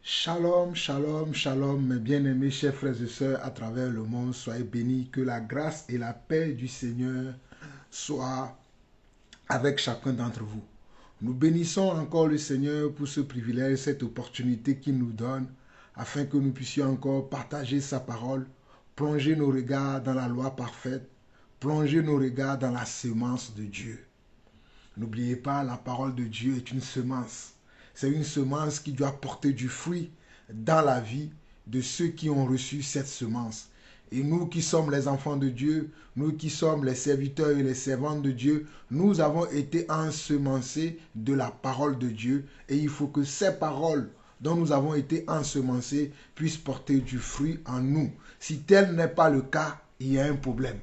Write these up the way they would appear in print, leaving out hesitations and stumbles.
Shalom, shalom, shalom, mes bien-aimés chers frères et sœurs à travers le monde, soyez bénis, que la grâce et la paix du Seigneur soient avec chacun d'entre vous. Nous bénissons encore le Seigneur pour ce privilège, cette opportunité qu'il nous donne, afin que nous puissions encore partager sa parole, plonger nos regards dans la loi parfaite, plonger nos regards dans la semence de Dieu. N'oubliez pas, la parole de Dieu est une semence. C'est une semence qui doit porter du fruit dans la vie de ceux qui ont reçu cette semence. Et nous qui sommes les enfants de Dieu, nous qui sommes les serviteurs et les servantes de Dieu, nous avons été ensemencés de la parole de Dieu. Et il faut que ces paroles dont nous avons été ensemencés puissent porter du fruit en nous. Si tel n'est pas le cas, il y a un problème.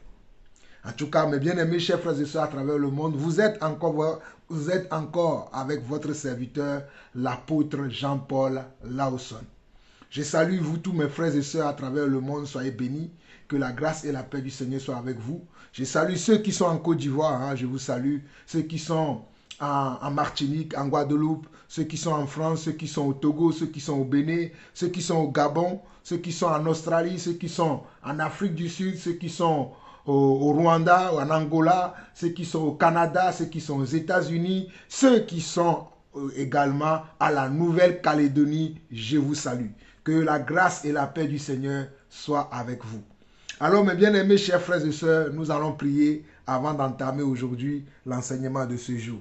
En tout cas, mes bien-aimés chers frères et sœurs à travers le monde, vous êtes encore avec votre serviteur, l'apôtre Jean-Paul Lawson. Je salue vous tous mes frères et sœurs à travers le monde, soyez bénis, que la grâce et la paix du Seigneur soient avec vous. Je salue ceux qui sont en Côte d'Ivoire, je vous salue, ceux qui sont en Martinique, en Guadeloupe, ceux qui sont en France, ceux qui sont au Togo, ceux qui sont au Bénin, ceux qui sont au Gabon, ceux qui sont en Australie, ceux qui sont en Afrique du Sud, ceux qui sont au Rwanda, en Angola, ceux qui sont au Canada, ceux qui sont aux États-Unis, ceux qui sont également à la Nouvelle-Calédonie, je vous salue. Que la grâce et la paix du Seigneur soient avec vous. Alors, mes bien-aimés chers frères et sœurs, nous allons prier avant d'entamer aujourd'hui l'enseignement de ce jour.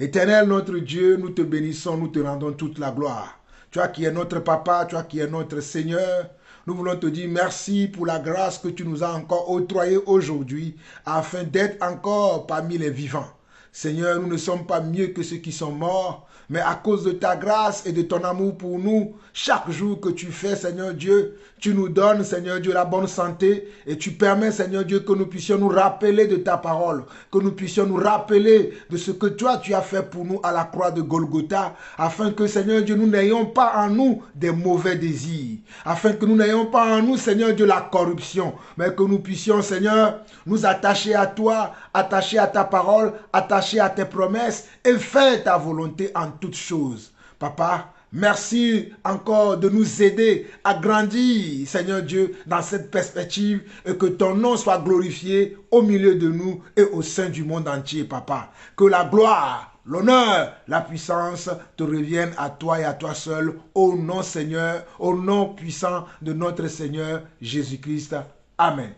Éternel notre Dieu, nous te bénissons, nous te rendons toute la gloire. Toi qui es notre papa, toi qui es notre Seigneur, nous voulons te dire merci pour la grâce que tu nous as encore octroyée aujourd'hui afin d'être encore parmi les vivants. Seigneur, nous ne sommes pas mieux que ceux qui sont morts, mais à cause de ta grâce et de ton amour pour nous, chaque jour que tu fais, Seigneur Dieu, tu nous donnes, Seigneur Dieu, la bonne santé et tu permets, Seigneur Dieu, que nous puissions nous rappeler de ta parole, que nous puissions nous rappeler de ce que toi, tu as fait pour nous à la croix de Golgotha, afin que, Seigneur Dieu, nous n'ayons pas en nous des mauvais désirs, afin que nous n'ayons pas en nous, Seigneur Dieu, la corruption, mais que nous puissions, Seigneur, nous attacher à toi, attacher à ta parole, attacher à tes promesses et faire ta volonté en toutes choses. Papa, merci encore de nous aider à grandir, Seigneur Dieu, dans cette perspective et que ton nom soit glorifié au milieu de nous et au sein du monde entier, Papa. Que la gloire, l'honneur, la puissance te reviennent à toi et à toi seul, au nom Seigneur, au nom puissant de notre Seigneur Jésus-Christ. Amen.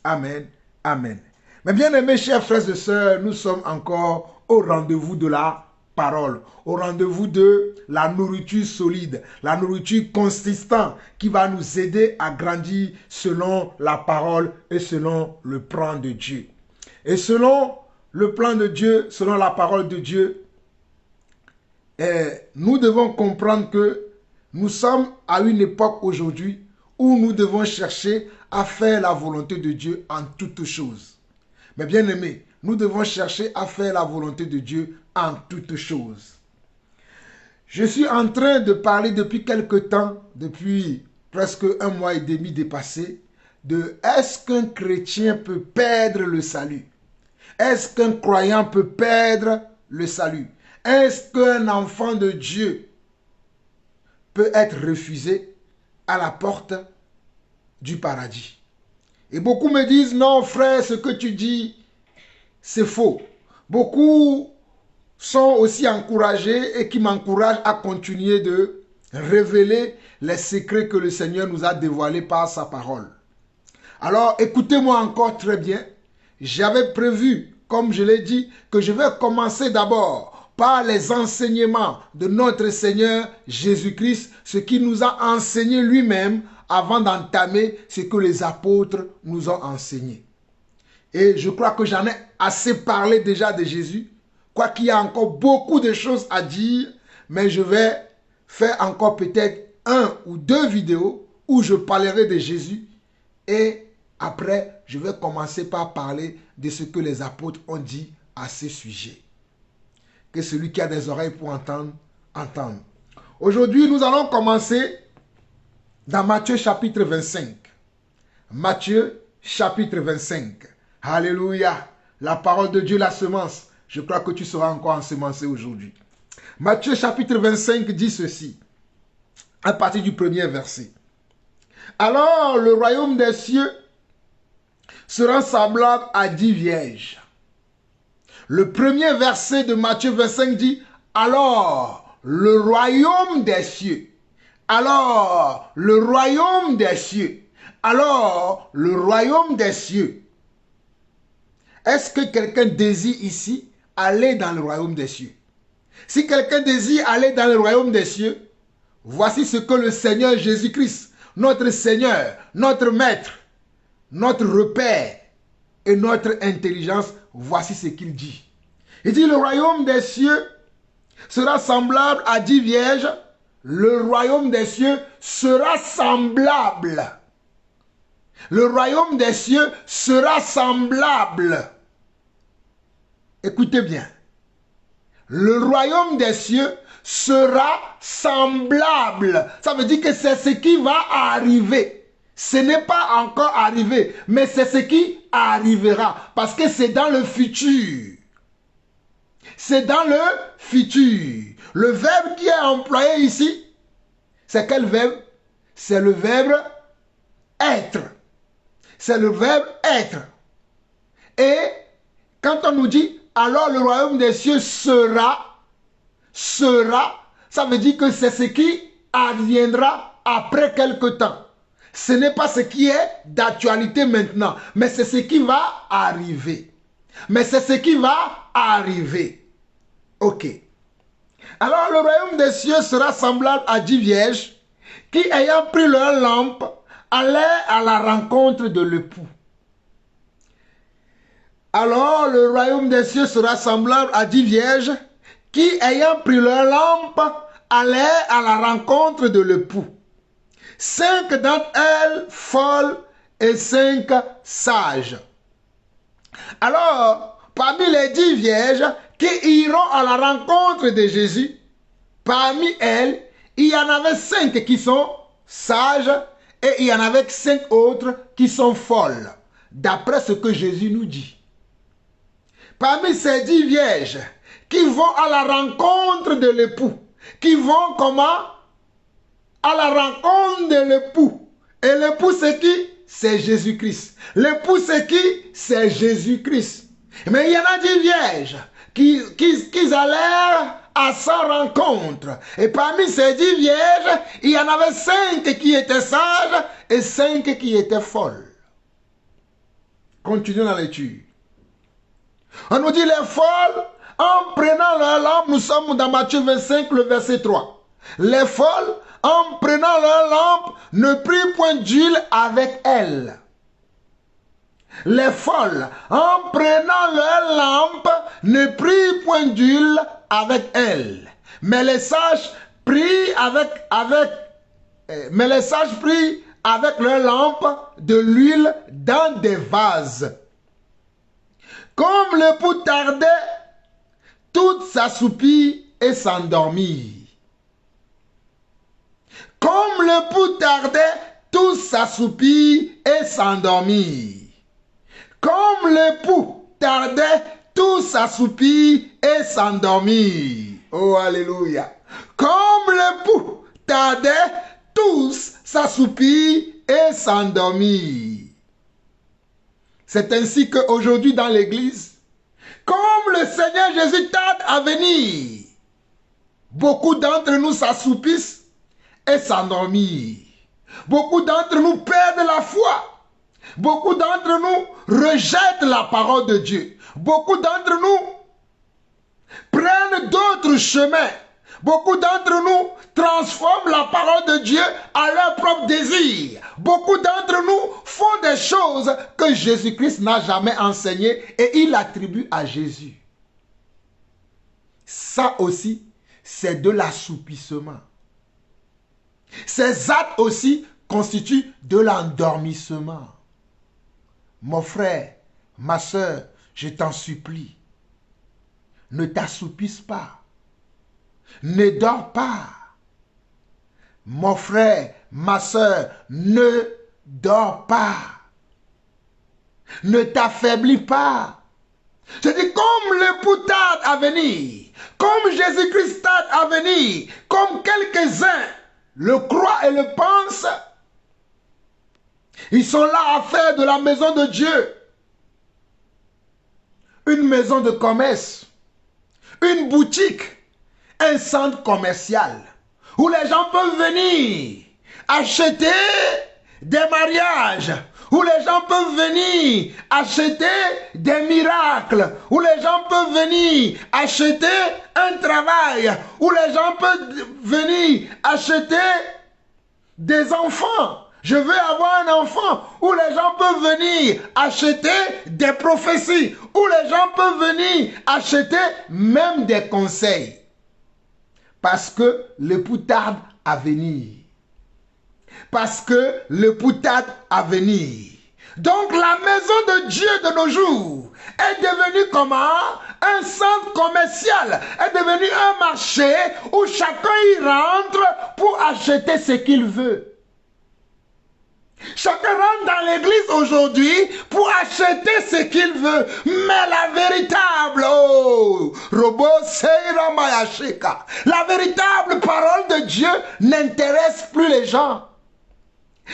Amen. Amen. Mais bien aimés chers frères et sœurs, nous sommes encore au rendez-vous de la parole, au rendez-vous de la nourriture solide, la nourriture consistante qui va nous aider à grandir selon la parole et selon le plan de Dieu. Et selon le plan de Dieu, selon la parole de Dieu, nous devons comprendre que nous sommes à une époque aujourd'hui où nous devons chercher à faire la volonté de Dieu en toutes choses. Mais bien aimés, nous devons chercher à faire la volonté de Dieu en toutes choses. Je suis en train de parler depuis quelque temps, depuis presque 1 mois et demi dépassé, de est-ce qu'un chrétien peut perdre le salut? Est-ce qu'un croyant peut perdre le salut? Est-ce qu'un enfant de Dieu peut être refusé à la porte du paradis? Et beaucoup me disent, non frère, ce que tu dis, c'est faux. Beaucoup sont aussi encouragés et qui m'encouragent à continuer de révéler les secrets que le Seigneur nous a dévoilés par sa parole. Alors, écoutez-moi encore très bien. J'avais prévu, comme je l'ai dit, que je vais commencer d'abord par les enseignements de notre Seigneur Jésus-Christ, ce qu'il nous a enseigné lui-même avant d'entamer ce que les apôtres nous ont enseigné. Et je crois que j'en ai assez parlé déjà de Jésus, quoiqu'il y a encore beaucoup de choses à dire, mais je vais faire encore peut-être 1 ou 2 vidéos où je parlerai de Jésus et après, je vais commencer par parler de ce que les apôtres ont dit à ce sujet. Que celui qui a des oreilles pour entendre, entende. Aujourd'hui, nous allons commencer dans Matthieu chapitre 25. Matthieu chapitre 25. Alléluia. La parole de Dieu, la semence. Je crois que tu seras encore ensemencé aujourd'hui. Matthieu chapitre 25 dit ceci. à partir du premier verset. Alors le royaume des cieux sera semblable à 10 vierges. Le premier verset de Matthieu 25 dit, alors le royaume des cieux, alors le royaume des cieux, alors le royaume des cieux. Est-ce que quelqu'un désire ici aller dans le royaume des cieux? Si quelqu'un désire aller dans le royaume des cieux, voici ce que le Seigneur Jésus-Christ, notre Seigneur, notre Maître, notre repère et notre intelligence, voici ce qu'il dit. Il dit, le royaume des cieux sera semblable à 10 vierges. Le royaume des cieux sera semblable. Le royaume des cieux sera semblable. Écoutez bien. Le royaume des cieux sera semblable. Ça veut dire que c'est ce qui va arriver. Ce n'est pas encore arrivé, mais c'est ce qui arrivera. Parce que c'est dans le futur. C'est dans le futur. Le verbe qui est employé ici, c'est quel verbe? C'est le verbe être. C'est le verbe être. Et quand on nous dit, alors le royaume des cieux sera, ça veut dire que c'est ce qui adviendra après quelque temps. Ce n'est pas ce qui est d'actualité maintenant, mais c'est ce qui va arriver. Mais c'est ce qui va arriver. Ok. Alors le royaume des cieux sera semblable à 10 vierges qui, ayant pris leur lampe, allaient à la rencontre de l'époux. Alors le royaume des cieux sera semblable à 10 vierges qui, ayant pris leur lampe, allaient à la rencontre de l'époux. 5 d'entre elles folles et 5 sages. Alors, parmi les 10 vierges qui iront à la rencontre de Jésus, parmi elles, il y en avait 5 qui sont sages et il y en avait 5 autres qui sont folles, d'après ce que Jésus nous dit. Parmi ces 10 vierges qui vont à la rencontre de l'époux, qui vont comment? À la rencontre de l'époux. Et l'époux c'est qui? C'est Jésus-Christ. L'époux c'est qui? C'est Jésus-Christ. Mais il y en a 10 vierges qui allèrent à sa rencontre. Et parmi ces 10 vierges, il y en avait 5 qui étaient sages et 5 qui étaient folles. Continuons la lecture. On nous dit les folles, en prenant leur lampe, nous sommes dans Matthieu 25, le verset 3. Les folles, en prenant leur lampe, ne prirent point d'huile avec elles. Les folles, en prenant leur lampe, ne prirent point d'huile avec elles. Mais les sages prirent avec leur lampe de l'huile dans des vases. Comme l'époux tardait, toutes s'assoupirent et s'endormirent. Comme l'époux tardait, tous s'assoupirent et s'endormirent. Comme l'époux tardait, tous s'assoupirent et s'endormirent. Oh, alléluia. Comme l'époux tardait, tous s'assoupirent et s'endormirent. C'est ainsi qu'aujourd'hui dans l'église, comme le Seigneur Jésus tarde à venir, beaucoup d'entre nous s'assoupissent et s'endormir. Beaucoup d'entre nous perdent la foi. Beaucoup d'entre nous rejettent la parole de Dieu. Beaucoup d'entre nous prennent d'autres chemins. Beaucoup d'entre nous transforment la parole de Dieu à leur propre désir. Beaucoup d'entre nous font des choses que Jésus-Christ n'a jamais enseignées et il attribue à Jésus. Ça aussi, c'est de l'assoupissement. Ces actes aussi constituent de l'endormissement. Mon frère, ma soeur, je t'en supplie, ne t'assoupisse pas. Ne dors pas. Mon frère, ma soeur, ne dors pas. Ne t'affaiblis pas. Je dis comme l'époux tarde à venir, comme Jésus-Christ tarde à venir, comme quelques-uns le croient et le pensent, ils sont là à faire de la maison de Dieu une maison de commerce, une boutique, un centre commercial où les gens peuvent venir acheter des mariages, où les gens peuvent venir acheter des miracles, où les gens peuvent venir acheter un travail, où les gens peuvent venir acheter des enfants. Je veux avoir un enfant, où les gens peuvent venir acheter des prophéties, où les gens peuvent venir acheter même des conseils. Parce que l'époux tarde à venir. Parce que l'époux tarde à venir. Donc la maison de Dieu de nos jours est devenue comment? Un centre commercial, est devenu un marché où chacun y rentre pour acheter ce qu'il veut. Chacun rentre dans l'église aujourd'hui pour acheter ce qu'il veut. Mais la véritable, la véritable parole de Dieu n'intéresse plus les gens.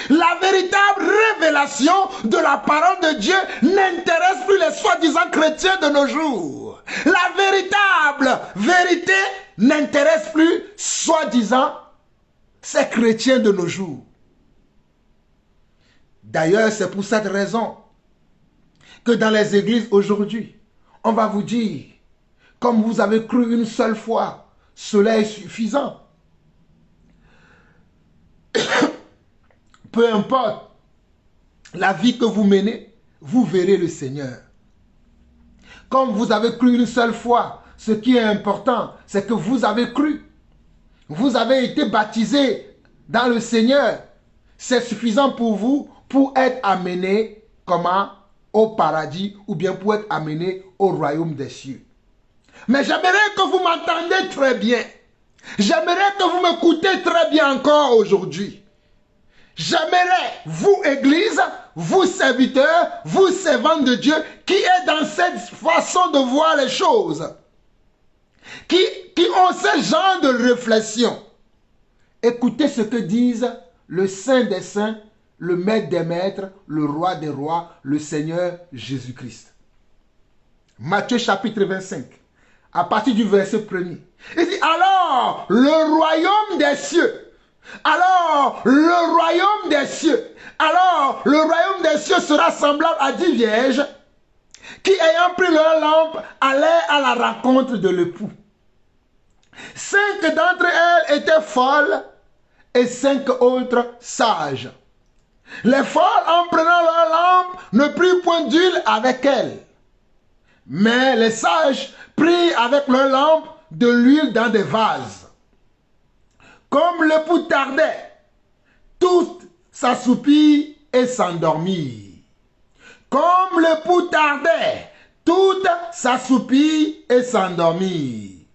La véritable révélation de la parole de Dieu n'intéresse plus les soi-disant chrétiens de nos jours. La véritable vérité n'intéresse plus soi-disant ces chrétiens de nos jours. D'ailleurs, c'est pour cette raison que dans les églises aujourd'hui, on va vous dire, comme vous avez cru une seule fois, cela est suffisant. Peu importe la vie que vous menez, vous verrez le Seigneur. Comme vous avez cru une seule fois, ce qui est important, c'est que vous avez cru. Vous avez été baptisé dans le Seigneur. C'est suffisant pour vous pour être amené, comment? Au paradis ou bien pour être amené au royaume des cieux. Mais j'aimerais que vous m'entendez très bien. J'aimerais que vous m'écoutez très bien encore aujourd'hui. J'aimerais, vous église, vous serviteurs, vous servants de Dieu, qui est dans cette façon de voir les choses, qui ont ce genre de réflexion. Écoutez ce que disent le Saint des Saints, le Maître des Maîtres, le Roi des Rois, le Seigneur Jésus-Christ. Matthieu chapitre 25, à partir du verset 1er. Il dit, alors, le royaume des cieux, alors, le royaume des cieux, alors, le royaume des cieux sera semblable à 10 vierges qui, ayant pris leur lampe, allaient à la rencontre de l'époux. 5 d'entre elles étaient folles et 5 autres sages. Les folles, en prenant leur lampe, ne prirent point d'huile avec elles. Mais les sages prirent avec leur lampe de l'huile dans des vases. Comme l'époux tardait, toutes s'assoupirent et s'endormirent. Comme l'époux tardait, toutes s'assoupirent et s'endormirent.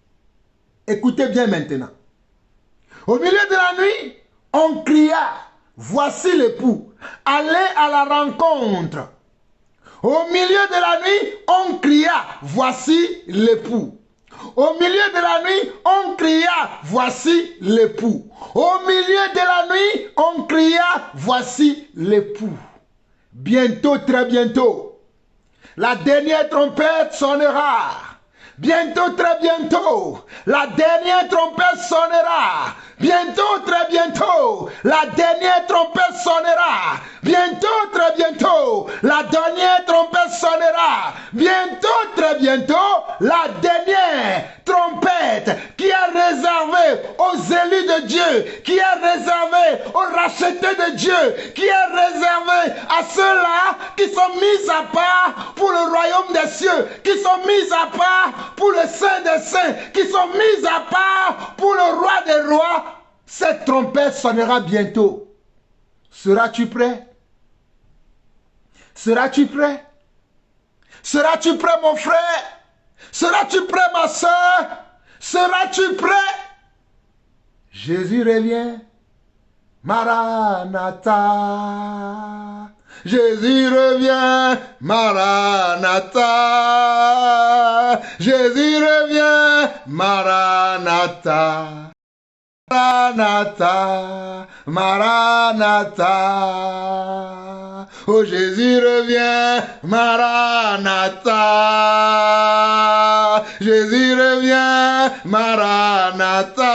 Écoutez bien maintenant. Au milieu de la nuit, on cria, voici l'époux, allez à la rencontre. Au milieu de la nuit, on cria, voici l'époux. Au milieu de la nuit, on cria, voici l'époux. Au milieu de la nuit, on cria, voici l'époux. Bientôt, très bientôt, la dernière trompette sonnera. Bientôt, très bientôt, la dernière trompette sonnera. Bientôt, très bientôt, la dernière trompette sonnera. Bientôt, très bientôt, la dernière trompette sonnera. Bientôt, très bientôt, la dernière trompette qui est réservée aux élus de Dieu, qui est réservée aux rachetés de Dieu, qui est réservée à ceux-là qui sont mis à part pour le royaume des cieux, qui sont mis à part pour le Saint des Saints, qui sont mis à part pour le Roi des Rois. Cette trompette sonnera bientôt. Seras-tu prêt? Seras-tu prêt? Seras-tu prêt, mon frère? Seras-tu prêt, ma soeur? Seras-tu prêt? Jésus revient. Maranatha. Jésus revient. Maranatha. Jésus revient. Maranatha. Maranatha, Maranatha. Oh Jésus revient, Maranatha. Jésus revient, Maranatha.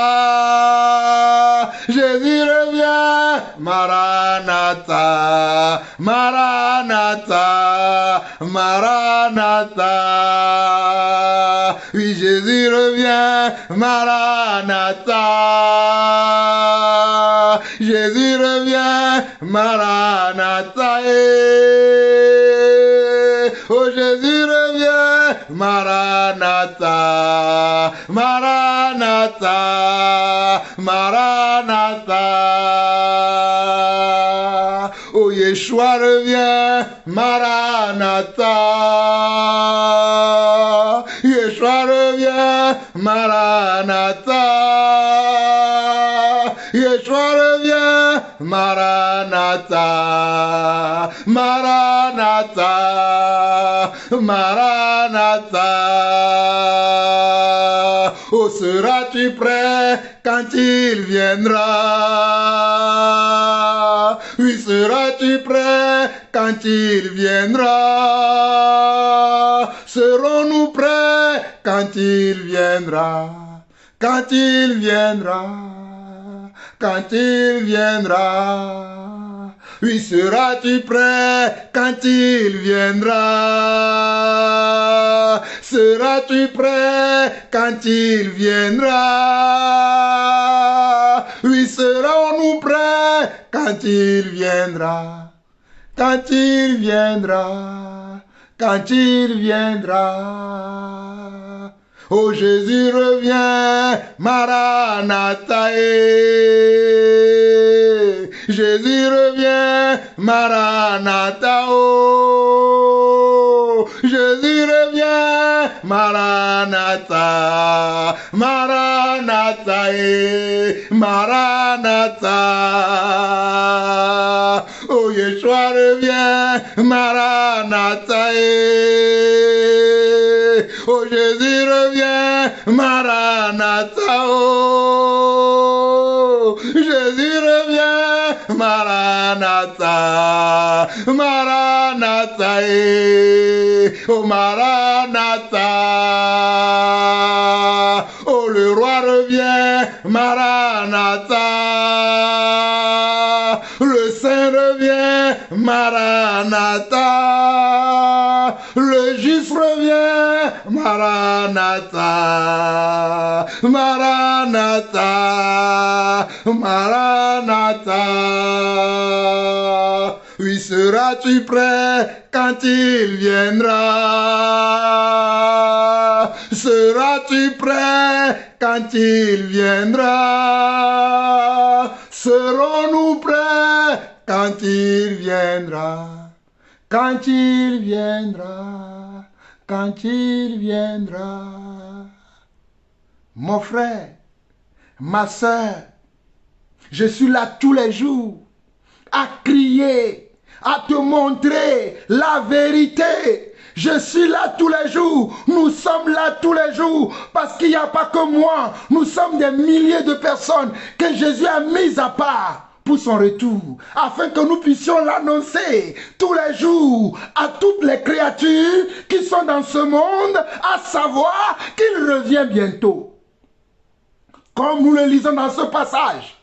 Jésus revient, Maranatha. Maranatha, Maranatha. Oui, Jésus revient, Maranatha. Jésus revient, Maranatha. Oh Jésus revient, Maranatha. Maranatha. Maranatha. Oh Yeshua revient, Maranatha. Yeshua revient, Maranatha. Yeshua revient, Maranatha. Maranatha. Maranatha. Oh, seras-tu prêt quand il viendra? Oui, seras-tu prêt quand il viendra? Serons-nous prêts quand il viendra? Quand il viendra? Quand il viendra? Oui, seras-tu prêt quand il viendra? Seras-tu prêt quand il viendra? Oui, serons-nous prêts quand il viendra? Quand il viendra? Quand il viendra? Oh Jésus revient, Maranatha. Jésus revient, Maranatha. Oh, Jésus revient, Maranatha. Maranatha. Maranatha. Oh Yeshua revient, Maranatha. Oh Jésus revient, Maranatha. Oh Jésus revient, Maranatha. Maranatha. Oh Maranatha. Oh le roi revient, Maranatha. Le saint revient, Maranatha. Le juste revient, Maranatha. Maranatha. Maranatha. Oui, seras-tu prêt quand il viendra? Seras-tu prêt quand il viendra? Serons-nous prêts quand il viendra? Quand il viendra? Quand il viendra? Mon frère, ma soeur, je suis là tous les jours à crier, à te montrer la vérité. Je suis là tous les jours. Nous sommes là tous les jours. Parce qu'il n'y a pas que moi. Nous sommes des milliers de personnes que Jésus a mises à part pour son retour. Afin que nous puissions l'annoncer tous les jours à toutes les créatures qui sont dans ce monde. À savoir qu'il revient bientôt. Comme nous le lisons dans ce passage.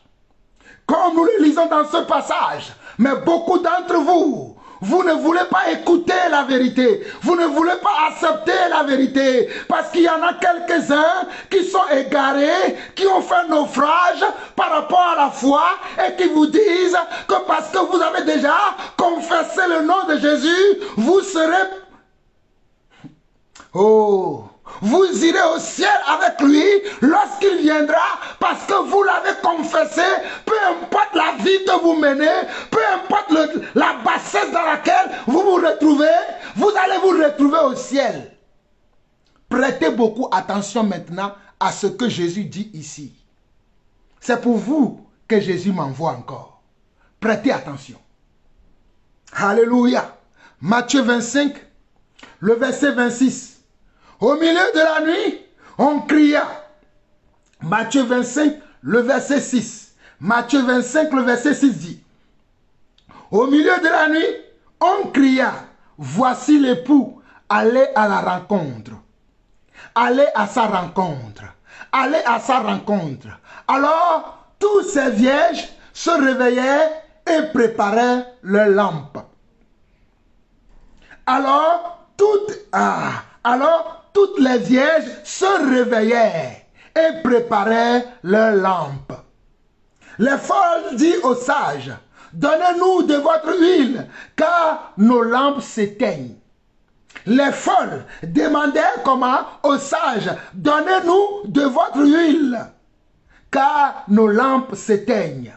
Comme nous le lisons dans ce passage. Mais beaucoup d'entre vous, vous ne voulez pas écouter la vérité. Vous ne voulez pas accepter la vérité. Parce qu'il y en a quelques-uns qui sont égarés, qui ont fait naufrage par rapport à la foi et qui vous disent que parce que vous avez déjà confessé le nom de Jésus, vous serez... Oh, vous irez au ciel avec lui lorsqu'il viendra parce que vous l'avez confessé, peu importe la vie que vous menez, peu importe la bassesse dans laquelle vous vous retrouvez, vous allez vous retrouver au ciel. Prêtez beaucoup attention maintenant à ce que Jésus dit ici. C'est pour vous que Jésus m'envoie encore. Prêtez attention. Alléluia. Matthieu 25, le verset 26. Au milieu de la nuit, on cria. Matthieu 25, le verset 6. Matthieu 25, le verset 6 dit, au milieu de la nuit, on cria, voici l'époux, allez à la rencontre. Allez à sa rencontre. Allez à sa rencontre. Alors, tous ces vierges se réveillaient et préparaient leurs lampes. Alors, toutes les vierges se réveillaient et préparaient leurs lampes. Les folles dirent aux sages, donnez-nous de votre huile, car nos lampes s'éteignent. Les folles demandèrent comment aux sages, donnez-nous de votre huile, car nos lampes s'éteignent.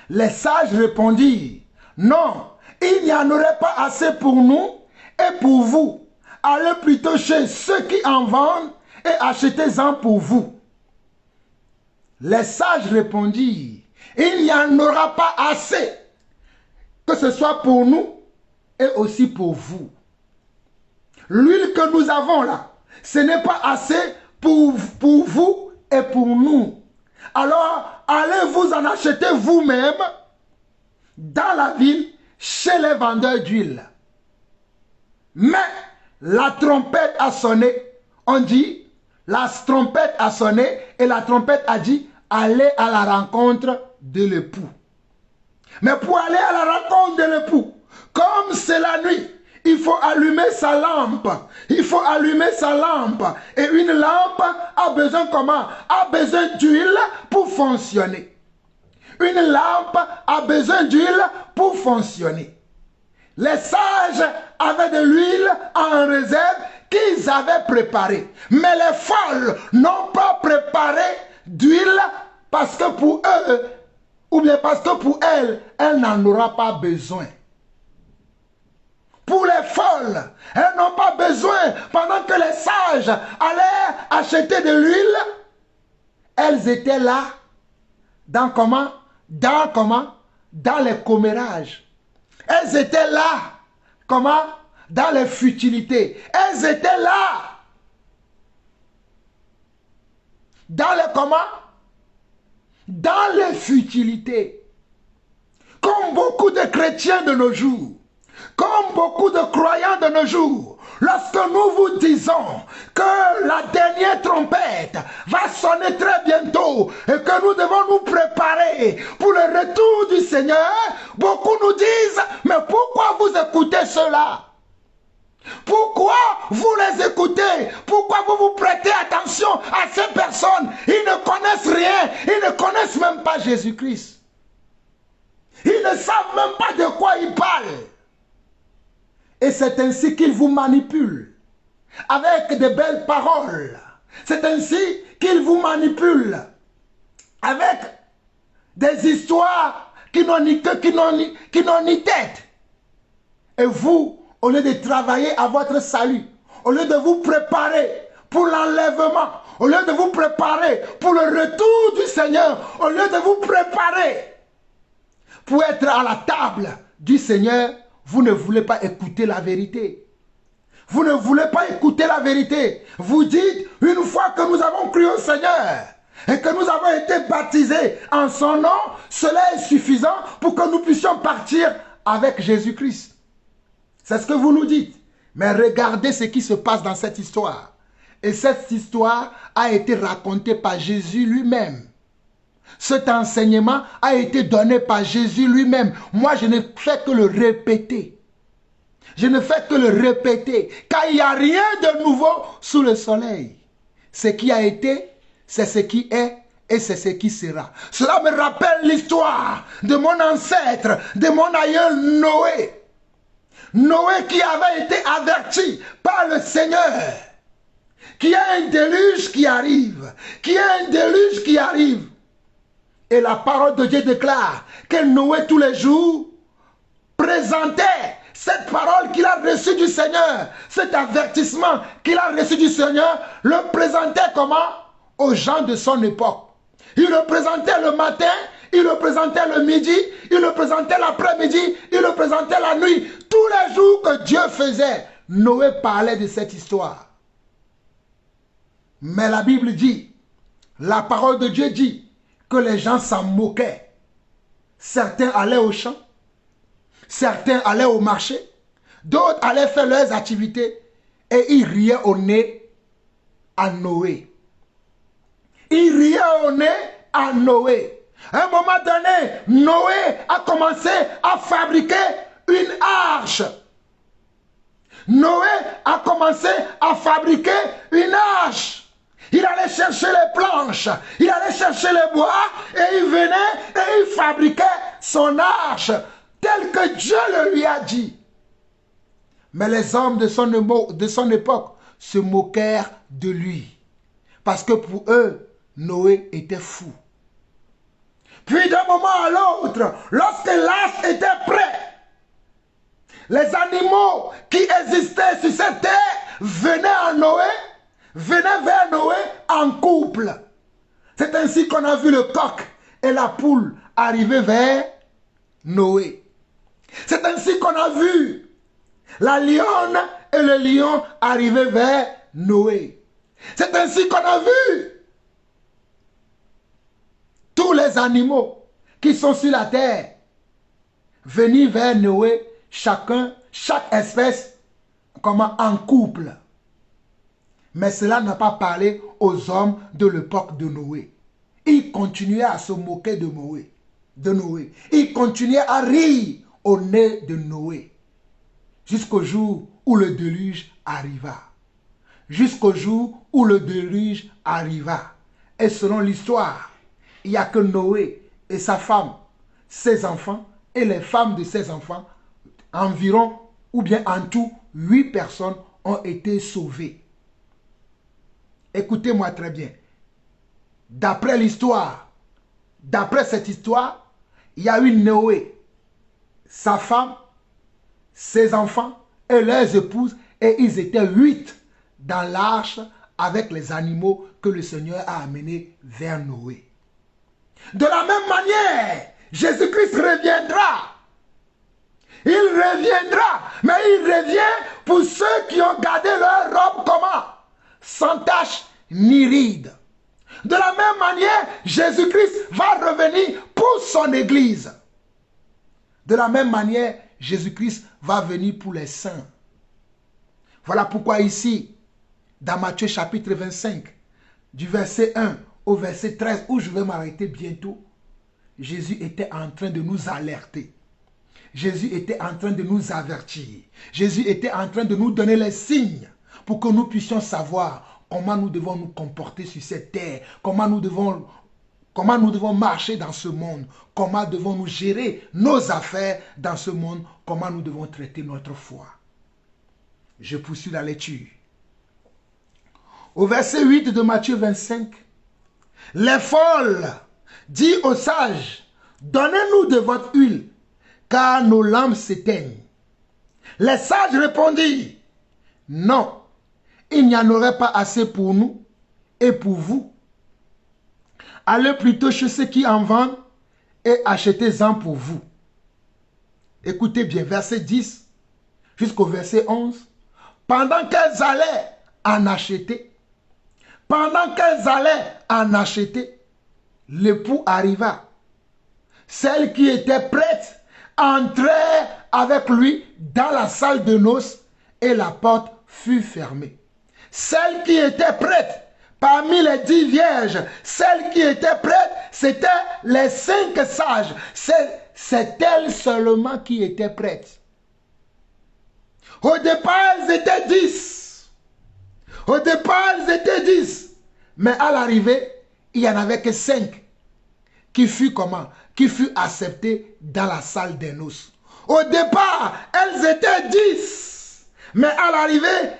Les sages répondirent, non, il n'y en aurait pas assez pour nous et pour vous. Allez plutôt chez ceux qui en vendent et achetez-en pour vous. Les sages répondirent, il n'y en aura pas assez, que ce soit pour nous et aussi pour vous. L'huile que nous avons là, ce n'est pas assez pour vous et pour nous. Alors, allez vous en acheter vous-même dans la ville, chez les vendeurs d'huile. Mais la trompette a sonné. On dit, la trompette a sonné et la trompette a dit, allez à la rencontre de l'époux. Mais pour aller à la rencontre de l'époux, comme c'est la nuit, il faut allumer sa lampe. Il faut allumer sa lampe. Et une lampe a besoin comment? A besoin d'huile pour fonctionner. Une lampe a besoin d'huile pour fonctionner. Les sages avaient de l'huile en réserve qu'ils avaient préparée. Mais les folles n'ont pas préparé d'huile parce que pour eux, ou bien parce que pour elles, elle n'en aura pas besoin. Pour les folles, elles n'ont pas besoin, pendant que les sages allaient acheter de l'huile, elles étaient là, dans comment? Dans les commérages. Elles étaient là, comment? Dans les futilités. Elles étaient là. Dans les comment? Dans les futilités. Comme beaucoup de chrétiens de nos jours. Comme beaucoup de croyants de nos jours, lorsque nous vous disons que la dernière trompette va sonner très bientôt et que nous devons nous préparer pour le retour du Seigneur, beaucoup nous disent, mais pourquoi vous écoutez cela? Pourquoi vous les écoutez? Pourquoi vous vous prêtez attention à ces personnes? Ils ne connaissent rien, ils ne connaissent même pas Jésus-Christ. Ils ne savent même pas de quoi ils parlent. Et c'est ainsi qu'ils vous manipulent, avec de belles paroles. C'est ainsi qu'ils vous manipulent, avec des histoires qui n'ont ni queue, qui n'ont ni tête. Et vous, au lieu de travailler à votre salut, au lieu de vous préparer pour l'enlèvement, au lieu de vous préparer pour le retour du Seigneur, au lieu de vous préparer pour être à la table du Seigneur, vous ne voulez pas écouter la vérité. Vous ne voulez pas écouter la vérité. Vous dites, une fois que nous avons cru au Seigneur et que nous avons été baptisés en son nom, cela est suffisant pour que nous puissions partir avec Jésus-Christ. C'est ce que vous nous dites. Mais regardez ce qui se passe dans cette histoire. Et cette histoire a été racontée par Jésus lui-même. Cet enseignement a été donné par Jésus lui-même. Moi, je ne fais que le répéter. Je ne fais que le répéter. Car il n'y a rien de nouveau sous le soleil. Ce qui a été, c'est ce qui est et c'est ce qui sera. Cela me rappelle l'histoire de mon ancêtre, de mon aïeul Noé. Noé qui avait été averti par le Seigneur qu'il y a un déluge qui arrive. Qu'il y a un déluge qui arrive. Et la parole de Dieu déclare que Noé tous les jours présentait cette parole qu'il a reçue du Seigneur, cet avertissement qu'il a reçu du Seigneur, le présentait comment? Aux gens de son époque. Il le présentait le matin, il le présentait le midi, il le présentait l'après-midi, il le présentait la nuit. Tous les jours que Dieu faisait, Noé parlait de cette histoire. Mais la Bible dit, la parole de Dieu dit, que les gens s'en moquaient. Certains allaient au champ, certains allaient au marché, d'autres allaient faire leurs activités et ils riaient au nez à Noé. Ils riaient au nez à Noé. À un moment donné, Noé a commencé à fabriquer une arche. Noé a commencé à fabriquer une arche. Il allait chercher les planches, il allait chercher les bois et il venait et il fabriquait son arche tel que Dieu le lui a dit. Mais les hommes de son époque se moquèrent de lui parce que pour eux, Noé était fou. Puis d'un moment à l'autre, lorsque l'arche était prête, les animaux qui existaient sur cette terre venaient vers Noé en couple. C'est ainsi qu'on a vu le coq et la poule arriver vers Noé. C'est ainsi qu'on a vu la lionne et le lion arriver vers Noé. C'est ainsi qu'on a vu tous les animaux qui sont sur la terre venir vers Noé, chaque espèce, comment en couple. Mais cela n'a pas parlé aux hommes de l'époque de Noé. Ils continuaient à se moquer de Noé. Ils continuaient à rire au nez de Noé. Jusqu'au jour où le déluge arriva. Jusqu'au jour où le déluge arriva. Et selon l'histoire, il n'y a que Noé et sa femme, ses enfants et les femmes de ses enfants, environ, ou bien en tout, 8 personnes ont été sauvées. Écoutez-moi très bien. D'après l'histoire, d'après cette histoire, il y a eu Noé, sa femme, ses enfants et leurs épouses, et ils étaient 8 dans l'arche avec les animaux que le Seigneur a amenés vers Noé. De la même manière, Jésus-Christ reviendra. Il reviendra, mais il revient pour ceux qui ont gardé leur robe comment? Sans tache ni ride. De la même manière, Jésus-Christ va revenir pour son église. De la même manière, Jésus-Christ va venir pour les saints. Voilà pourquoi ici, dans Matthieu chapitre 25, du verset 1 au verset 13, où je vais m'arrêter bientôt, Jésus était en train de nous alerter. Jésus était en train de nous avertir. Jésus était en train de nous donner les signes pour que nous puissions savoir comment nous devons nous comporter sur cette terre, comment nous devons marcher dans ce monde, comment devons-nous gérer nos affaires dans ce monde, comment nous devons traiter notre foi. Je poursuis la lecture. Au verset 8 de Matthieu 25, les folles dit aux sages, donnez-nous de votre huile, car nos lampes s'éteignent. Les sages répondirent, non, il n'y en aurait pas assez pour nous et pour vous. Allez plutôt chez ceux qui en vendent et achetez-en pour vous. Écoutez bien, verset 10 jusqu'au verset 11. Pendant qu'elles allaient en acheter, l'époux arriva. Celle qui était prête entrait avec lui dans la salle de noces et la porte fut fermée. Celle qui était prête, parmi les 10 vierges, celle qui était prête, c'était les 5 sages. C'est elle seulement qui était prête. Au départ, elles étaient 10. Mais à l'arrivée, il n'y en avait que 5 qui fut comment? Qui fut accepté dans la salle des noces. Au départ, elles étaient 10. Mais à l'arrivée,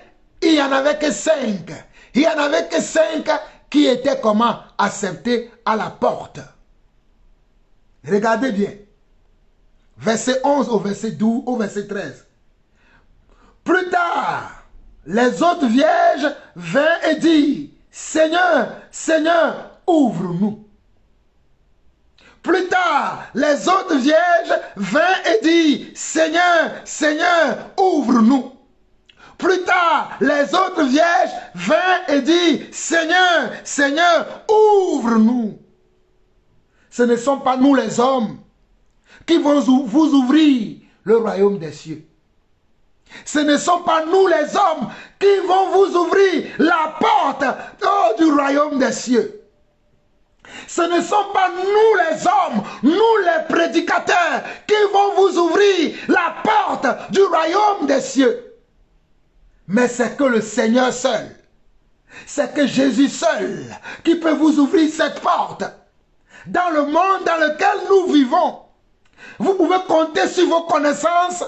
il n'y en avait que 5. Il n'y en avait que 5 qui étaient comment? Acceptés à la porte. Regardez bien. Verset 11 au verset 12, au verset 13. Plus tard, les autres vierges vinrent et dirent, Seigneur, Seigneur, ouvre-nous. Plus tard, les autres vierges vinrent et dirent, Seigneur, Seigneur, ouvre-nous. Plus tard, les autres vierges vinrent et dirent, Seigneur, Seigneur, ouvre-nous. Ce ne sont pas nous les hommes qui vont vous ouvrir le royaume des cieux. Ce ne sont pas nous les hommes qui vont vous ouvrir la porte du royaume des cieux. Ce ne sont pas nous les hommes, nous les prédicateurs, qui vont vous ouvrir la porte du royaume des cieux. Mais c'est que le Seigneur seul, c'est que Jésus seul qui peut vous ouvrir cette porte. Dans le monde dans lequel nous vivons, vous pouvez compter sur vos connaissances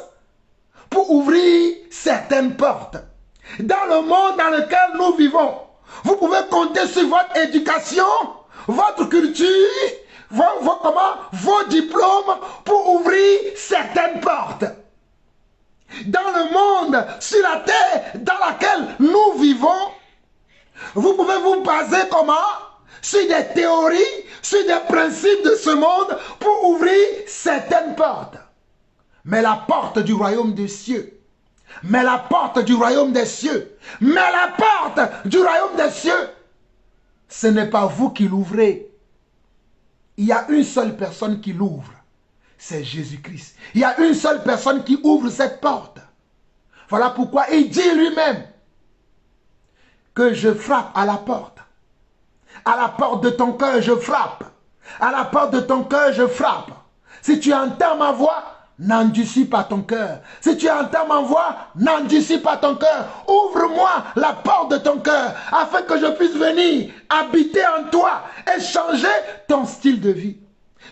pour ouvrir certaines portes. Dans le monde dans lequel nous vivons, vous pouvez compter sur votre éducation, votre culture, vos diplômes pour ouvrir certaines portes. Dans le monde, sur la terre dans laquelle nous vivons, vous pouvez vous baser comment? Sur des théories, sur des principes de ce monde pour ouvrir certaines portes. Mais la porte du royaume des cieux, mais la porte du royaume des cieux, mais la porte du royaume des cieux, ce n'est pas vous qui l'ouvrez. Il y a une seule personne qui l'ouvre, c'est Jésus-Christ. Il y a une seule personne qui ouvre cette porte. Voilà pourquoi il dit lui-même que je frappe à la porte. À la porte de ton cœur, je frappe. À la porte de ton cœur, je frappe. Si tu entends ma voix, n'endurcis pas ton cœur. Si tu entends ma voix, n'endurcis pas ton cœur. Ouvre-moi la porte de ton cœur afin que je puisse venir habiter en toi et changer ton style de vie.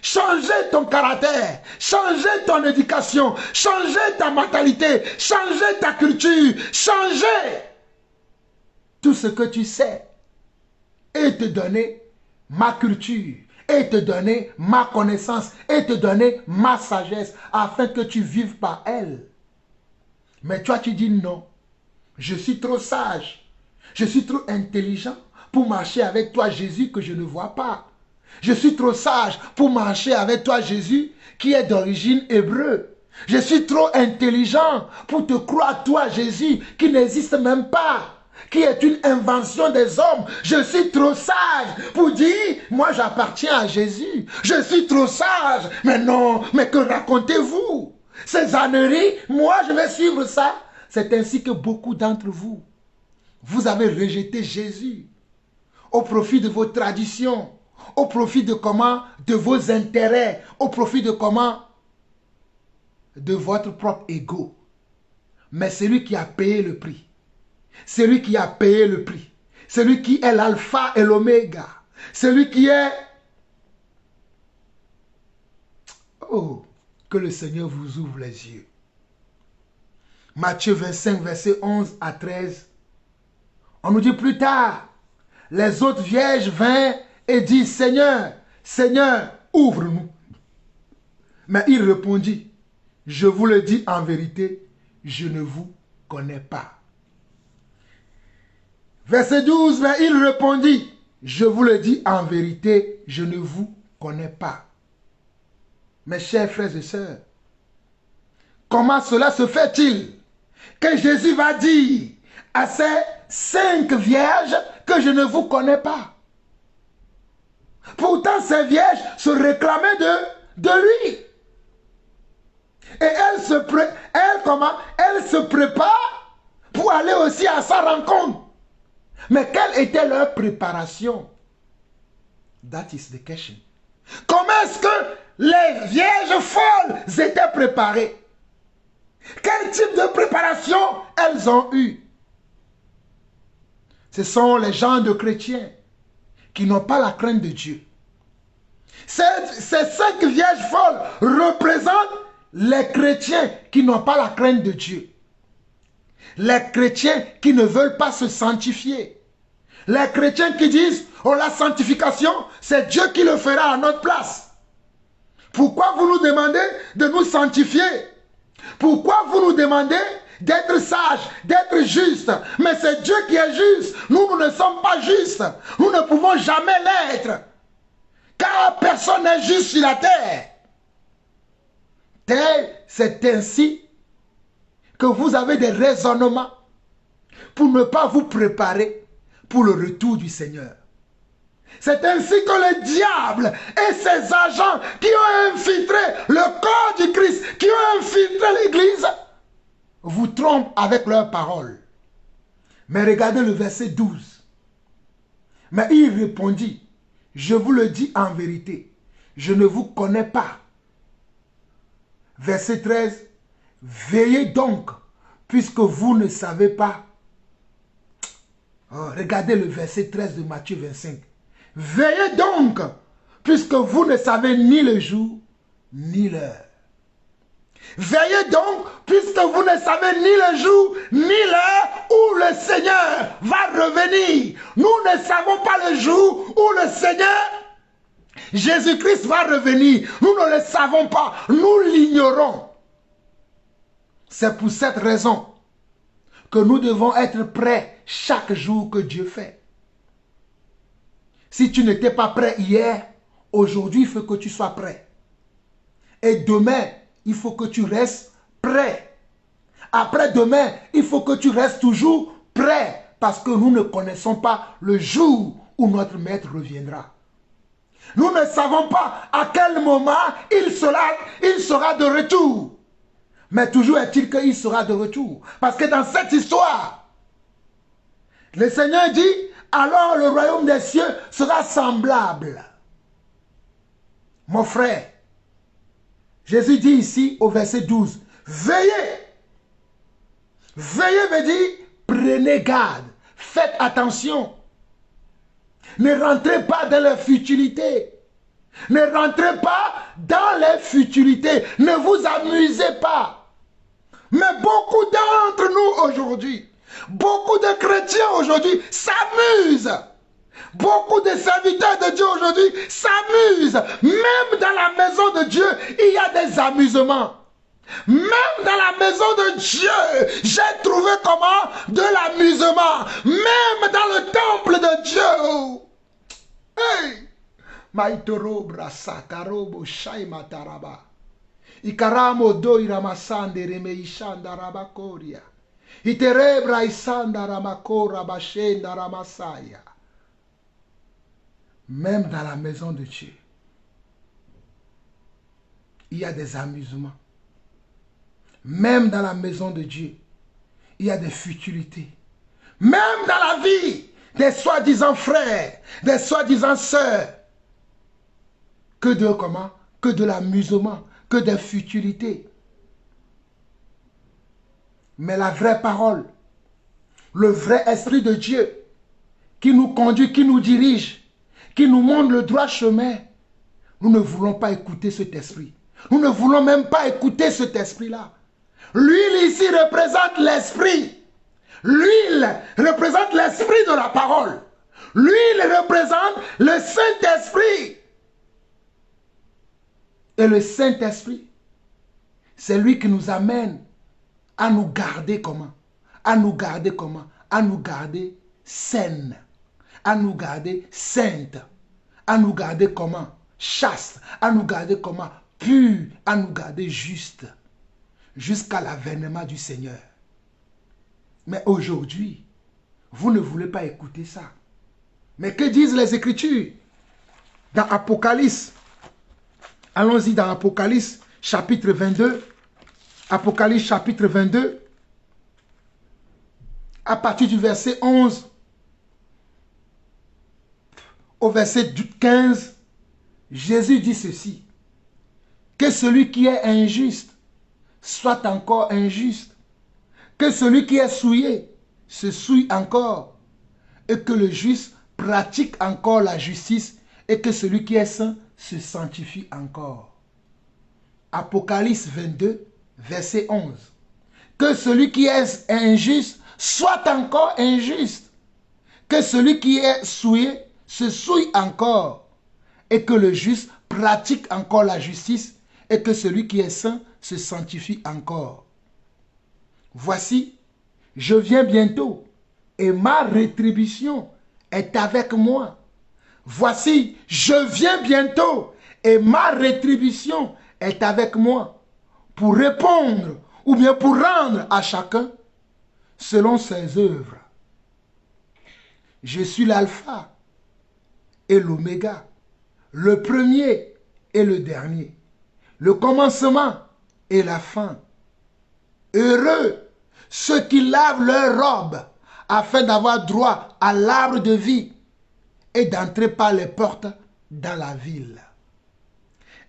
Changer ton caractère, changer ton éducation, changer ta mentalité, changer ta culture, changer tout ce que tu sais et te donner ma culture, et te donner ma connaissance, et te donner ma sagesse, afin que tu vives par elle. Mais toi, tu dis non. Je suis trop sage. Je suis trop intelligent pour marcher avec toi, Jésus, que je ne vois pas. Je suis trop sage pour marcher avec toi, Jésus, qui est d'origine hébreu. Je suis trop intelligent pour te croire, toi, Jésus, qui n'existe même pas, qui est une invention des hommes. Je suis trop sage pour dire, moi j'appartiens à Jésus. Je suis trop sage. Mais non, mais que racontez-vous? Ces âneries, moi je vais suivre ça. C'est ainsi que beaucoup d'entre vous, vous avez rejeté Jésus au profit de vos traditions, au profit de comment? De vos intérêts, au profit de comment? De votre propre ego. Mais celui qui a payé le prix, celui qui a payé le prix, celui qui est l'alpha et l'oméga, celui qui est... Oh, que le Seigneur vous ouvre les yeux. Matthieu 25, verset 11 à 13. On nous dit plus tard, les autres vierges vinrent et disent, Seigneur, Seigneur, ouvre-nous. Mais il répondit, je vous le dis en vérité, je ne vous connais pas. Verset 12, mais il répondit, je vous le dis en vérité, je ne vous connais pas. Mes chers frères et sœurs, comment cela se fait-il que Jésus va dire à ces 5 vierges que je ne vous connais pas? Pourtant, ces vierges se réclamaient de lui. Et elles se préparent pour aller aussi à sa rencontre. Mais quelle était leur préparation? That is the question. Comment est-ce que les vierges folles étaient préparées? Quel type de préparation elles ont eu? Ce sont les gens de chrétiens qui n'ont pas la crainte de Dieu. Ces 5 vierges folles représentent les chrétiens qui n'ont pas la crainte de Dieu. Les chrétiens qui ne veulent pas se sanctifier. Les chrétiens qui disent, oh, la sanctification, c'est Dieu qui le fera à notre place. Pourquoi vous nous demandez de nous sanctifier? Pourquoi vous nous demandez d'être sages, d'être justes? Mais c'est Dieu qui est juste. Nous ne sommes pas justes. Nous ne pouvons jamais l'être. Car personne n'est juste sur la terre. C'est ainsi que vous avez des raisonnements pour ne pas vous préparer pour le retour du Seigneur. C'est ainsi que le diable et ses agents qui ont infiltré le corps du Christ, qui ont infiltré l'Église, vous trompent avec leurs paroles. Mais regardez le verset 12. Mais il répondit, je vous le dis en vérité, je ne vous connais pas. Verset 13, veillez donc, puisque vous ne savez pas. Oh, regardez le verset 13 de Matthieu 25. Veillez donc, puisque vous ne savez ni le jour, ni l'heure. Veillez donc, puisque vous ne savez ni le jour, ni l'heure où le Seigneur va revenir. Nous ne savons pas le jour où le Seigneur, Jésus-Christ, va revenir. Nous ne le savons pas, nous l'ignorons. C'est pour cette raison que nous devons être prêts chaque jour que Dieu fait. Si tu n'étais pas prêt hier, aujourd'hui il faut que tu sois prêt. Et demain, il faut que tu restes prêt. Après-demain, il faut que tu restes toujours prêt. Parce que nous ne connaissons pas le jour où notre maître reviendra. Nous ne savons pas à quel moment il sera de retour. Mais toujours est-il qu'il sera de retour. Parce que dans cette histoire, le Seigneur dit, alors le royaume des cieux sera semblable. Mon frère, Jésus dit ici au verset 12, veillez. Veillez veut dire, prenez garde, faites attention. Ne rentrez pas dans les futilités. Ne rentrez pas dans les futilités. Ne vous amusez pas. Mais beaucoup d'entre nous aujourd'hui, beaucoup de chrétiens aujourd'hui s'amusent. Beaucoup de serviteurs de Dieu aujourd'hui s'amusent. Même dans la maison de Dieu, il y a des amusements. Même dans la maison de Dieu, j'ai trouvé comment? De l'amusement. Même dans le temple de Dieu. Hey! Maitoro brasa karobo shaima taraba. Ikaramo do iramasande remeishanda rabakoria. Iterebra isanda ramakora bashenda ramasaya. Même dans la maison de Dieu, il y a des amusements. Même dans la maison de Dieu, il y a des futilités. Même dans la vie des soi-disant frères, des soi-disant sœurs, que de comment? Que de l'amusement, que des futilités. Mais la vraie parole, le vrai esprit de Dieu, qui nous conduit, qui nous dirige, qui nous montre le droit chemin, nous ne voulons pas écouter cet esprit. Nous ne voulons même pas écouter cet esprit-là. L'huile ici représente l'esprit. L'huile représente l'esprit de la parole. L'huile représente le Saint-Esprit. Et le Saint-Esprit, c'est lui qui nous amène à nous garder comment? À nous garder comment? À nous garder saines. À nous garder saintes. À nous garder comment? Chaste. À nous garder comment? Pur. À nous garder juste. Jusqu'à l'avènement du Seigneur. Mais aujourd'hui, vous ne voulez pas écouter ça. Mais que disent les Écritures? Dans Apocalypse, allons-y dans Apocalypse chapitre 22. Apocalypse chapitre 22. À partir du verset 11 au verset 15, Jésus dit ceci. Que celui qui est injuste soit encore injuste. Que celui qui est souillé se souille encore. Et que le juste pratique encore la justice. Et que celui qui est saint se sanctifie encore. Apocalypse 22, verset 11. Que celui qui est injuste soit encore injuste. Que celui qui est souillé se souille encore. Et que le juste pratique encore la justice. Et que celui qui est saint se sanctifie encore. Voici, je viens bientôt, et ma rétribution est avec moi. Voici, je viens bientôt, et ma rétribution est avec moi, pour répondre, ou bien pour rendre à chacun selon ses œuvres. Je suis l'alpha et l'oméga, le premier et le dernier, le commencement et la fin. Heureux ceux qui lavent leurs robes afin d'avoir droit à l'arbre de vie et d'entrer par les portes dans la ville.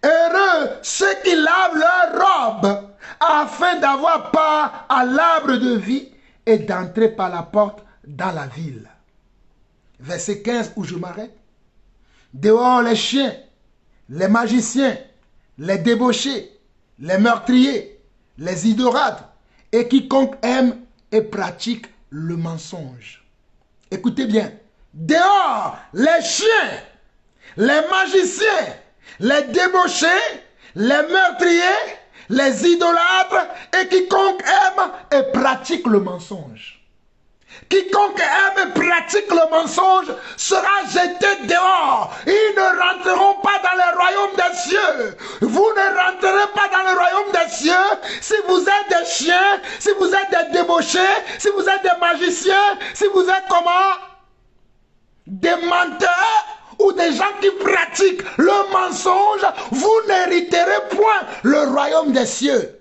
Heureux ceux qui lavent leurs robes afin d'avoir part à l'arbre de vie et d'entrer par la porte dans la ville. Verset 15 où je m'arrête. Dehors les chiens, les magiciens, les débauchés, les meurtriers, les idolâtres et quiconque aime et pratique le mensonge. Écoutez bien. Dehors les chiens, les magiciens, les débauchés, les meurtriers, les idolâtres et quiconque aime et pratique le mensonge. Quiconque aime et pratique le mensonge sera jeté dehors. Ils ne rentreront pas dans le royaume des cieux. Vous ne rentrerez pas dans le royaume des cieux si vous êtes des chiens, si vous êtes des débauchés, si vous êtes des magiciens, si vous êtes comment? Des menteurs ou des gens qui pratiquent le mensonge. Vous n'hériterez point le royaume des cieux.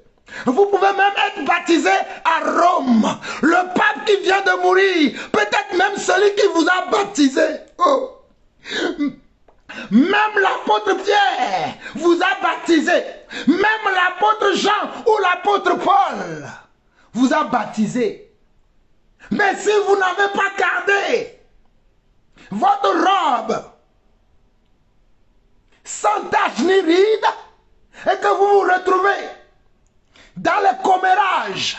Vous pouvez même être baptisé à Rome. Le pape qui vient de mourir, peut-être même celui qui vous a baptisé. Oh. Même l'apôtre Pierre vous a baptisé. Même l'apôtre Jean ou l'apôtre Paul vous a baptisé. Mais si vous n'avez pas gardé votre robe sans tache ni ride et que vous vous retrouvez dans le commérage,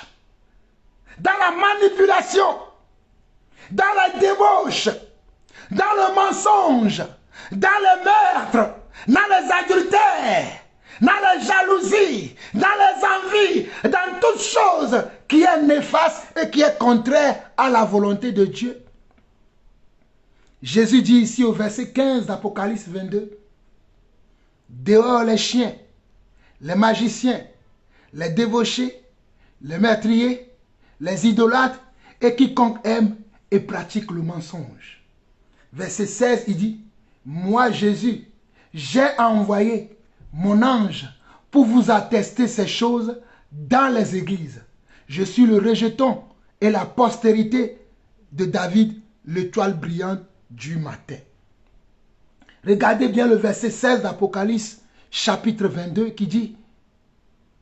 dans la manipulation, dans la débauche, dans le mensonge, dans le meurtre, dans les adultères, dans la jalousie, dans les envies, dans toute chose qui est néfaste et qui est contraire à la volonté de Dieu. Jésus dit ici au verset 15 d'Apocalypse 22, dehors les chiens, les magiciens, les débauchés, les meurtriers, les idolâtres et quiconque aime et pratique le mensonge. Verset 16, il dit, moi Jésus, j'ai envoyé mon ange pour vous attester ces choses dans les églises. Je suis le rejeton et la postérité de David, l'étoile brillante du matin. Regardez bien le verset 16 d'Apocalypse, chapitre 22, qui dit,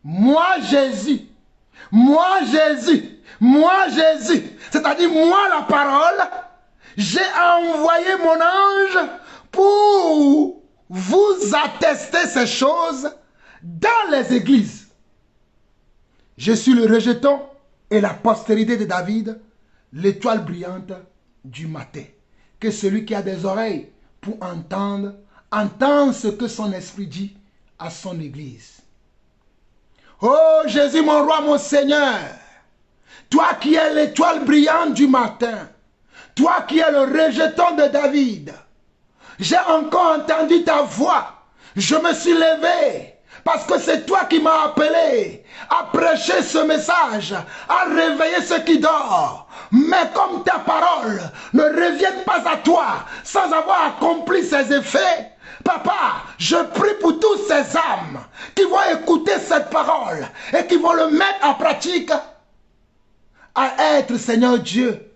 moi Jésus, moi Jésus, moi Jésus, c'est-à-dire moi la parole, j'ai envoyé mon ange pour vous attester ces choses dans les églises. Je suis le rejeton et la postérité de David, l'étoile brillante du matin. Que celui qui a des oreilles pour entendre, entende ce que son esprit dit à son église. Oh Jésus, mon roi, mon Seigneur, toi qui es l'étoile brillante du matin, toi qui es le rejeton de David, j'ai encore entendu ta voix, je me suis levé, parce que c'est toi qui m'as appelé à prêcher ce message, à réveiller ceux qui dorment. Mais comme ta parole ne revient pas à toi sans avoir accompli ses effets, Papa, je prie pour toutes ces âmes qui vont écouter cette parole et qui vont le mettre en pratique à être, Seigneur Dieu.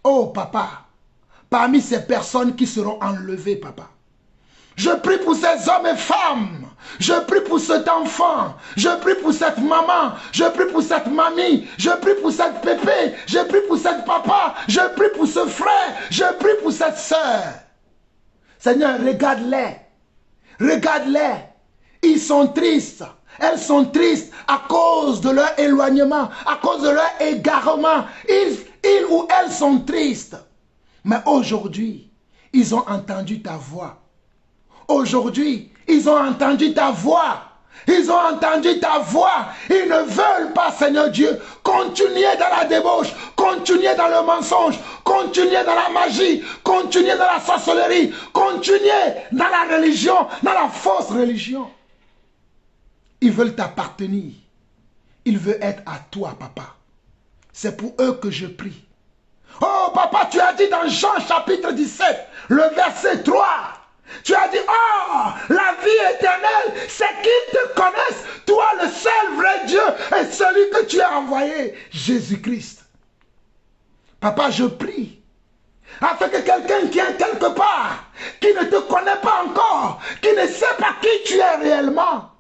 Oh Papa, parmi ces personnes qui seront enlevées, Papa. Je prie pour ces hommes et femmes. Je prie pour cet enfant. Je prie pour cette maman. Je prie pour cette mamie. Je prie pour cette pépé. Je prie pour cette papa. Je prie pour ce frère. Je prie pour cette soeur. Seigneur, regarde-les. Regarde-les. Ils sont tristes. Elles sont tristes à cause de leur éloignement, à cause de leur égarement. Ils ou elles sont tristes. Mais aujourd'hui, ils ont entendu ta voix. Aujourd'hui, ils ont entendu ta voix. Ils ont entendu ta voix. Ils ne veulent pas, Seigneur Dieu, continuer dans la débauche, continuer dans le mensonge, continuer dans la magie, continuer dans la sorcellerie, continuer dans la religion, dans la fausse religion. Ils veulent t'appartenir. Ils veulent être à toi, Papa. C'est pour eux que je prie. Oh papa, tu as dit dans Jean chapitre 17, le verset 3, tu as dit, oh, la vie éternelle, c'est qu'ils te connaissent, toi le seul vrai Dieu et celui que tu as envoyé, Jésus-Christ. Papa, je prie, afin que quelqu'un qui est quelque part, qui ne te connaît pas encore, qui ne sait pas qui tu es réellement,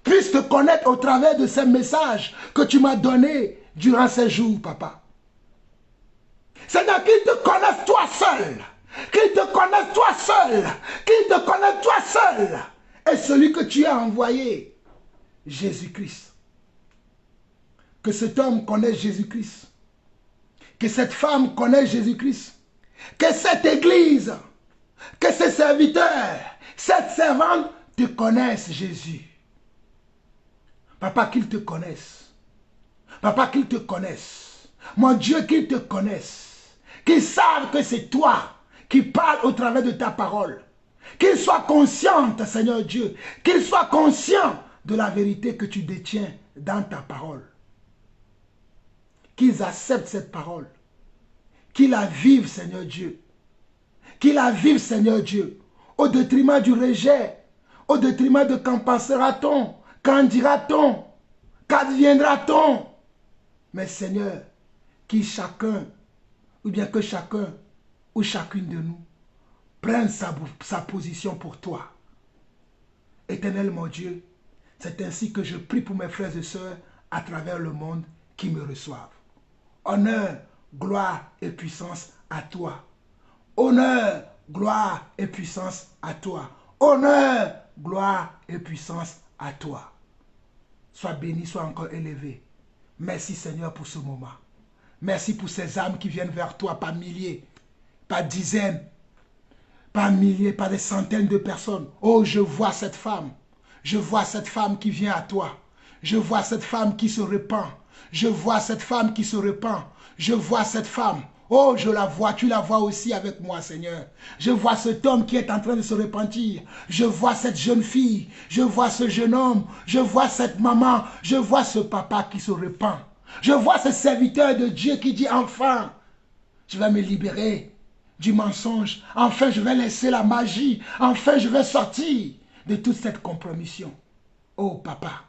puisse te connaître au travers de ces messages que tu m'as donnés durant ces jours, papa. Seigneur, qu'ils te connaissent toi seul, qu'ils te connaissent toi seul, qu'ils te connaissent toi seul, et celui que tu as envoyé, Jésus-Christ. Que cet homme connaisse Jésus-Christ, que cette femme connaisse Jésus-Christ, que cette église, que ces serviteurs, cette servante te connaissent Jésus. Papa, qu'ils te connaissent. Papa, qu'ils te connaissent. Mon Dieu, qu'ils te connaissent. Qu'ils savent que c'est toi qui parles au travers de ta parole. Qu'ils soient conscients, Seigneur Dieu. Qu'ils soient conscients de la vérité que tu détiens dans ta parole. Qu'ils acceptent cette parole. Qu'ils la vivent, Seigneur Dieu. Qu'ils la vivent, Seigneur Dieu. Au détriment du rejet. Au détriment de qu'en pensera-t-on? Qu'en dira-t-on? Qu'adviendra-t-on? Mais Seigneur, qui chacun, ou bien que chacun, ou chacune de nous, prenne sa position pour toi. Éternel mon Dieu, c'est ainsi que je prie pour mes frères et sœurs à travers le monde qui me reçoivent. Honneur, gloire et puissance à toi. Honneur, gloire et puissance à toi. Honneur, gloire et puissance à toi. Sois béni, sois encore élevé. Merci Seigneur pour ce moment. Merci pour ces âmes qui viennent vers toi par milliers, par dizaines, par milliers, par des centaines de personnes. Oh, je vois cette femme. Je vois cette femme qui vient à toi. Je vois cette femme qui se répand. Je vois cette femme qui se répand. Je vois cette femme. Oh, je la vois, tu la vois aussi avec moi, Seigneur. Je vois cet homme qui est en train de se repentir. Je vois cette jeune fille. Je vois ce jeune homme. Je vois cette maman. Je vois ce papa qui se repent. Je vois ce serviteur de Dieu qui dit enfin, je vais me libérer du mensonge. Enfin, je vais laisser la magie. Enfin, je vais sortir de toute cette compromission. Oh, papa,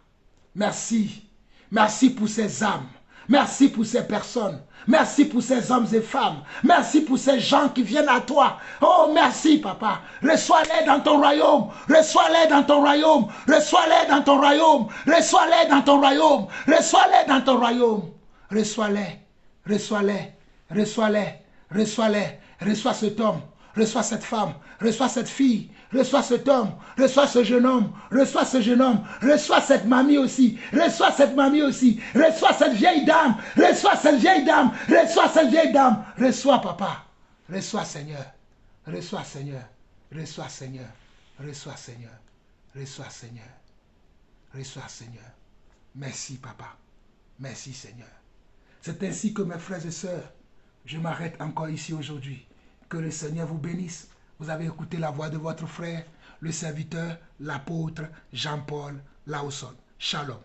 merci. Merci pour ces âmes. Merci pour ces personnes. Merci pour ces hommes et femmes. Merci pour ces gens qui viennent à toi. Oh, merci, papa. Reçois-les dans ton royaume. Reçois-les dans ton royaume. Reçois-les dans ton royaume. Reçois-les dans ton royaume. Reçois-les dans ton royaume. Reçois-les. Reçois-les. Reçois-les. Reçois-les. Reçois cet homme. Reçois cette femme. Reçois cette fille. Reçois cet homme. Reçois ce jeune homme. Reçois ce jeune homme. Reçois cette mamie aussi. Reçois cette mamie aussi. Reçois cette vieille dame. Reçois cette vieille dame. Reçois cette vieille dame. Reçois, papa. Reçois, Seigneur. Reçois, Seigneur. Reçois, Seigneur. Reçois, Seigneur. Reçois, Seigneur. Reçois, Seigneur. Merci, papa. Merci, Seigneur. C'est ainsi que mes frères et sœurs, je m'arrête encore ici aujourd'hui. Que le Seigneur vous bénisse. Vous avez écouté la voix de votre frère, le serviteur, l'apôtre Jean-Paul Laosson. Shalom.